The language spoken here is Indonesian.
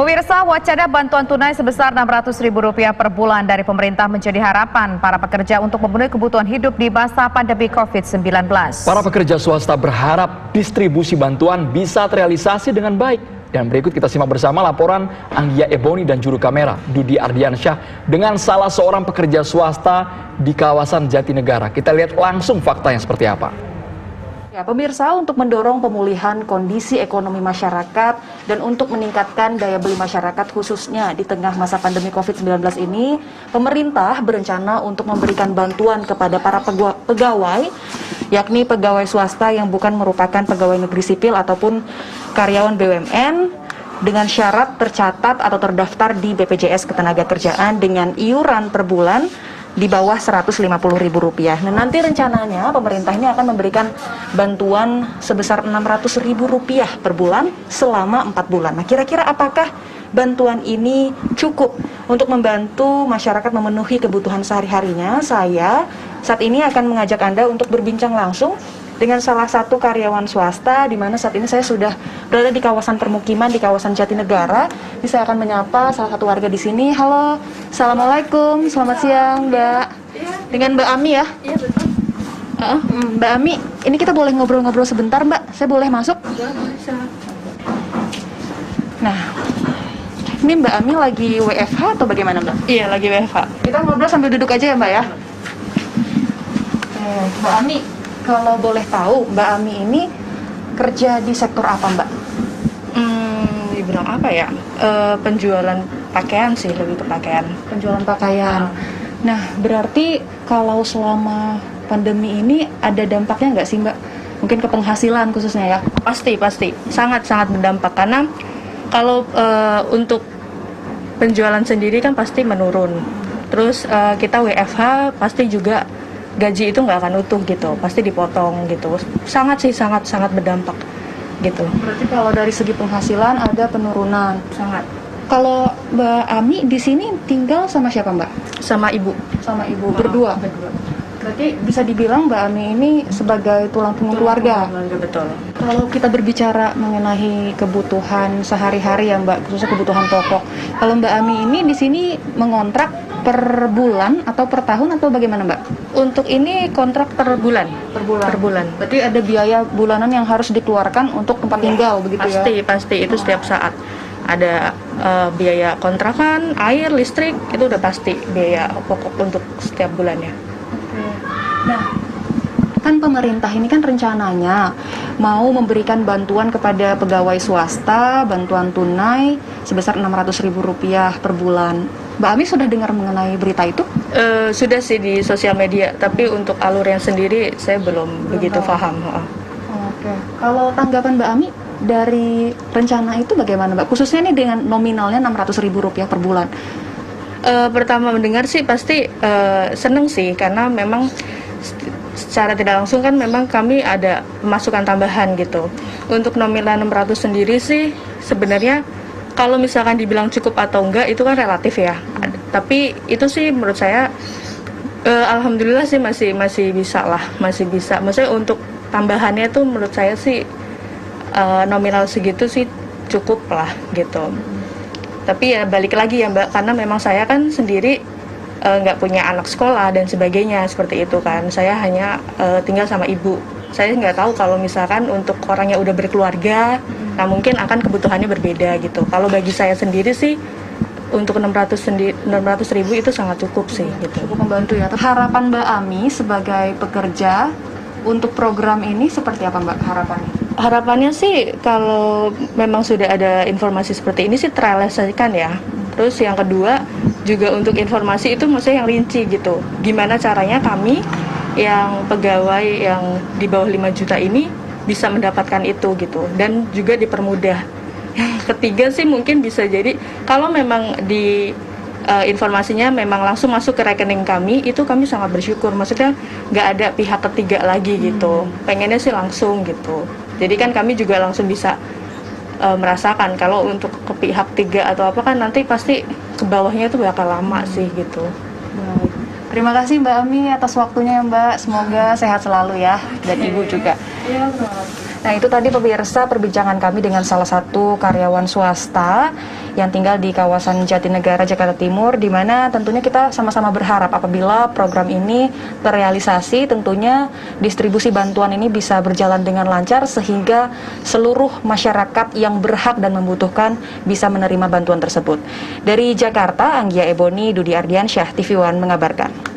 Pemirsa, wacana bantuan tunai sebesar Rp600.000 per bulan dari pemerintah menjadi harapan para pekerja untuk memenuhi kebutuhan hidup di masa pandemi COVID-19. Para pekerja swasta berharap distribusi bantuan bisa terrealisasi dengan baik. Dan berikut kita simak bersama laporan Anggia Eboni dan juru kamera Dudi Ardiansyah dengan salah seorang pekerja swasta di kawasan Jatinegara. Kita lihat langsung faktanya seperti apa. Ya, pemirsa, untuk mendorong pemulihan kondisi ekonomi masyarakat dan untuk meningkatkan daya beli masyarakat khususnya di tengah masa pandemi COVID-19 ini, pemerintah berencana untuk memberikan bantuan kepada para pegawai, yakni pegawai swasta yang bukan merupakan pegawai negeri sipil ataupun karyawan BUMN, dengan syarat tercatat atau terdaftar di BPJS Ketenagakerjaan dengan iuran per bulan di bawah Rp150.000. Nah, nanti rencananya pemerintah ini akan memberikan bantuan sebesar Rp600.000 per bulan selama 4 bulan. Nah, kira-kira apakah bantuan ini cukup untuk membantu masyarakat memenuhi kebutuhan sehari-harinya? Saya saat ini akan mengajak Anda untuk berbincang langsung dengan salah satu karyawan swasta, di mana saat ini saya sudah berada di kawasan permukiman di kawasan Jatinegara. Saya akan menyapa salah satu warga di sini. Halo, assalamualaikum, selamat siang, Mbak. Dengan Mbak Ami ya? Iya, betul. Mbak Ami, ini kita boleh ngobrol-ngobrol sebentar, Mbak? Saya boleh masuk? Bisa. Nah, ini Mbak Ami lagi WFH atau bagaimana, Mbak? Iya, lagi WFH. Kita ngobrol sambil duduk aja ya, Mbak ya? Mbak Ami, kalau boleh tahu, Mbak Ami ini kerja di sektor apa, Mbak? Dibilang apa ya? Penjualan pakaian sih, lebih ke pakaian. Penjualan pakaian. Nah, berarti kalau selama pandemi ini ada dampaknya nggak sih, Mbak? Mungkin ke penghasilan khususnya ya? Pasti. Sangat berdampak. Karena kalau untuk penjualan sendiri kan pasti menurun. Terus kita WFH pasti juga gaji itu nggak akan utuh gitu, pasti dipotong gitu. Sangat berdampak gitu. Berarti kalau dari segi penghasilan ada penurunan. Sangat. Kalau Mbak Ami di sini tinggal sama siapa, Mbak? Sama ibu. Sama ibu, berdua. Berarti bisa dibilang Mbak Ami ini sebagai tulang punggung keluarga. Betul. Kalau kita berbicara mengenai kebutuhan sehari-hari ya, Mbak, khususnya kebutuhan pokok. Kalau Mbak Ami ini di sini mengontrak per bulan atau per tahun atau bagaimana, Mbak? Untuk ini kontrak per bulan. Per bulan. Per bulan. Berarti ada biaya bulanan yang harus dikeluarkan untuk tempat tinggal begitu ya? Pasti itu setiap saat. Ada biaya kontrakan, air, listrik, itu udah pasti biaya pokok untuk setiap bulannya. Nah, kan pemerintah ini kan rencananya mau memberikan bantuan kepada pegawai swasta, bantuan tunai sebesar Rp600.000 per bulan. Mbak Ami sudah dengar mengenai berita itu? Sudah sih di sosial media, tapi untuk alur yang sendiri saya belum begitu paham. Oke. Kalau tanggapan Mbak Ami dari rencana itu bagaimana, Mbak? Khususnya ini dengan nominalnya Rp600.000 per bulan. Pertama mendengar sih pasti seneng sih, karena memang secara tidak langsung kan memang kami ada pemasukan tambahan gitu. Untuk nominal 600 sendiri sih sebenarnya kalau misalkan dibilang cukup atau enggak itu kan relatif ya. Tapi itu sih menurut saya alhamdulillah sih masih bisa lah, masih bisa. Maksudnya untuk tambahannya tuh menurut saya sih nominal segitu sih cukup lah gitu. Tapi ya balik lagi ya, Mbak, karena memang saya kan sendiri nggak punya anak sekolah dan sebagainya seperti itu kan. Saya hanya tinggal sama ibu. Saya nggak tahu kalau misalkan untuk orang yang udah berkeluarga, nah mungkin akan kebutuhannya berbeda gitu. Kalau bagi saya sendiri sih untuk 600.000 itu sangat cukup sih gitu. Cukup membantu ya. Harapan Mbak Ami sebagai pekerja untuk program ini seperti apa, Mbak, harapannya? Harapannya sih kalau memang sudah ada informasi seperti ini sih terrealisasikan ya. Terus yang kedua juga untuk informasi itu maksudnya yang rinci gitu. Gimana caranya kami yang pegawai yang di bawah 5 juta ini bisa mendapatkan itu gitu. Dan juga dipermudah. Yang ketiga sih mungkin bisa jadi kalau memang di informasinya memang langsung masuk ke rekening kami, itu kami sangat bersyukur. Maksudnya nggak ada pihak ketiga lagi gitu. Pengennya sih langsung gitu. Jadi kan kami juga langsung bisa merasakan. Kalau untuk ke pihak tiga atau apa kan nanti pasti ke bawahnya itu bakal lama sih gitu. Baik. Terima kasih Mbak Ami atas waktunya ya, Mbak. Semoga sehat selalu ya, dan Ibu juga. Iya, terima kasih. Nah, itu tadi pemirsa perbincangan kami dengan salah satu karyawan swasta yang tinggal di kawasan Jatinegara, Jakarta Timur, di mana tentunya kita sama-sama berharap apabila program ini terrealisasi, tentunya distribusi bantuan ini bisa berjalan dengan lancar sehingga seluruh masyarakat yang berhak dan membutuhkan bisa menerima bantuan tersebut. Dari Jakarta, Anggia Ebony, Dudi Ardiansyah, TV One mengabarkan.